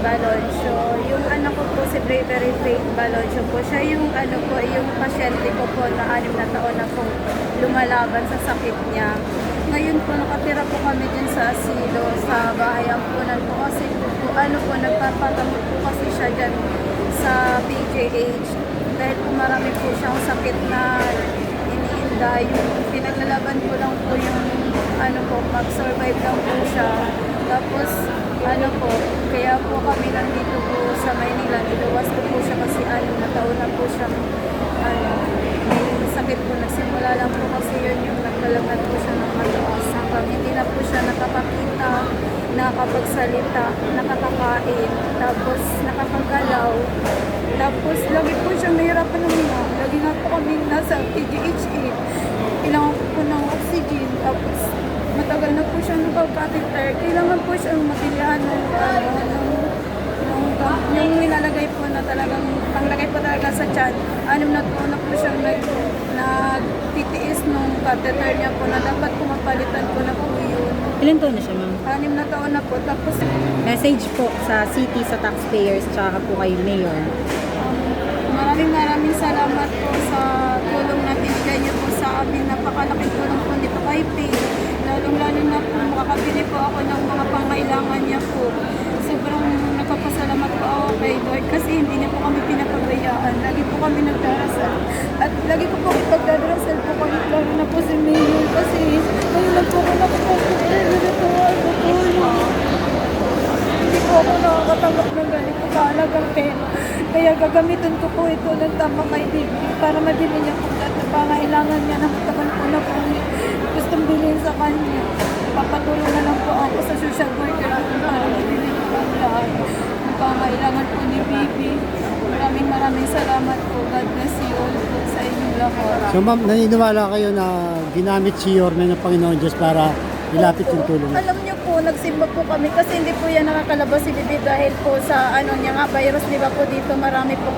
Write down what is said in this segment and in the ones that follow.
Baloncio. Yung anak ko po si Bravery Faith Baloncio po. Siya yung yung pasyente ko po na 6 na taon na po lumalaban sa sakit niya. Ngayon po nakatira po kami din sa asilo, sa bahay ampunan po kasi nagpapagamot po kasi siya dyan sa PJH. Dahil po marami po siyang sakit na iniinda. Yung pinaglalaban ko lang po yung mag-survive lang po siya. Tapos kaya po kami nandito po sa Maynila. Niluwas ko po siya kasi 6 na taon na po siya may sakit po. Nagsimula lang po kasi yun yung nagkalagnat po siya ng mataas. Hanggang hindi na po siya nakapakita, nakakapagsalita, nakakakain, tapos nakakagalaw. Tapos lagi po siyang nahirapan ng mga. Lagi nga po kami nasa PGHA. Kailangan ko po ng oxygen. Tapos matagal na po siyang nagpapakateter. Kailangan po siyang mapilihan yung nilalagay po na talagang panglagay po talaga sa tiyan. 6 na taon na po siyang nagtitiis nung catheter niya po na dapat po mapalitan ko na po yun. Ilan taon na siya, ma'am? 6 na taon na po. Tapos Message po sa city, sa taxpayers, tsaka po kay Mayor. maraming salamat po sa tulong na binigay niyo po sa amin. Napakalaking tulong po nito kay Pay. Lalong-lalo na po makakabili po ako ng mga pangailangan niya po. Sobrang nagpapasalamat po ako kay Lord kasi hindi niya po kami pinapabayaan. Lagi po kami nagdarasal. At lagi ko po ipagdarasal po kami, lalo na po si Mayor kasi ngayon lang po ako nakapagpapagdarasal. Hindi po ako nakakatanggap ng ganito kaalagang pera. Kaya gagamitin ko po ito ng tamang kaibigan para mabili niya po lahat na pangailangan niya na matagal po na po gustong bilhin sa kanya. Papatulong na lang po ako sa social worker para mabili niya po lahat ng pangailangan po ni Bibi. Maraming salamat po. God bless you all po sa inyong lahat. So ma'am, naniniwala kayo na ginamit si Yorme ng Panginoon Diyos para ilapit yung tulong? Alam niyo po, nagsimba po kami kasi hindi po yan nakakalabas si Bibi dahil po sa niya nga virus, di ba po dito marami po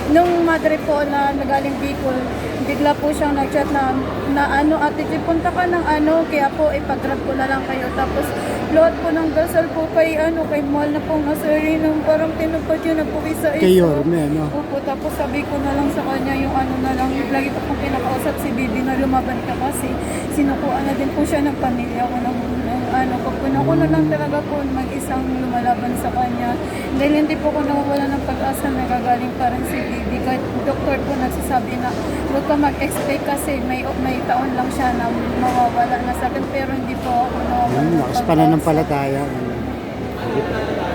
nung madre po na nagaling Bicol, bigla po siyang nag-chat na ate, punta ka ng kaya po ipag-grab ko na lang kayo. Tapos lahat po ng dasal po kay Mahal na pong nasari nung parang tinupad yun na po isa-isa. Kay Yorme, no? Opo, tapos sabi ko na lang sa kanya yung na lang, lagi ko pong pinakausap si Bibi na lumaban ka kasi sinukuan na din po siya ng pamilya ko ako na lang talaga po mag-isang lumalaban sa kanya. Dahil hindi po ko nawawala ng pag-asa na gagaling pa rin si Bibi. Kahit doktor po nagsasabi na huwag ka mag-expect kasi may taon lang siya na mawawala na sa akin. Pero hindi po ako nawawala ng Lakas pag-asa. pananampalataya.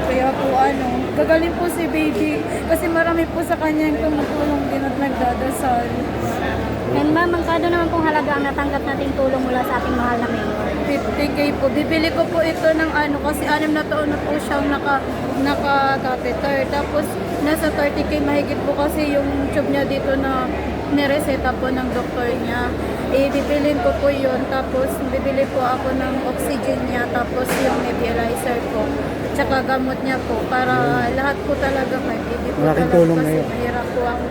Kaya po gagaling po si Baby kasi marami po sa kanya yung tumutulong din at nagdadasal. And ma'am, magkano naman pong halaga ang natanggap nating tulong mula sa ating mahal na Mayor? 50k po. Bibili ko po ito ng kasi 6 na taon na po siyang naka-catheter. Tapos nasa 30k mahigit po kasi yung tube niya dito na nireseta po ng doktor niya. Bibilin ko po yun. Tapos bibili po ako ng oxygen niya. Tapos yung nebulizer po. Tsaka gamot niya po. Para lahat po talaga hindi po Malaking talaga tulong na kasi yun. mahirap po ang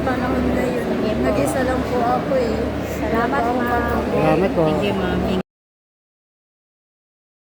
panahon na yun. Nag-isa lang po ako Salamat, ma'am. Salamat po. Thank you, ma'am.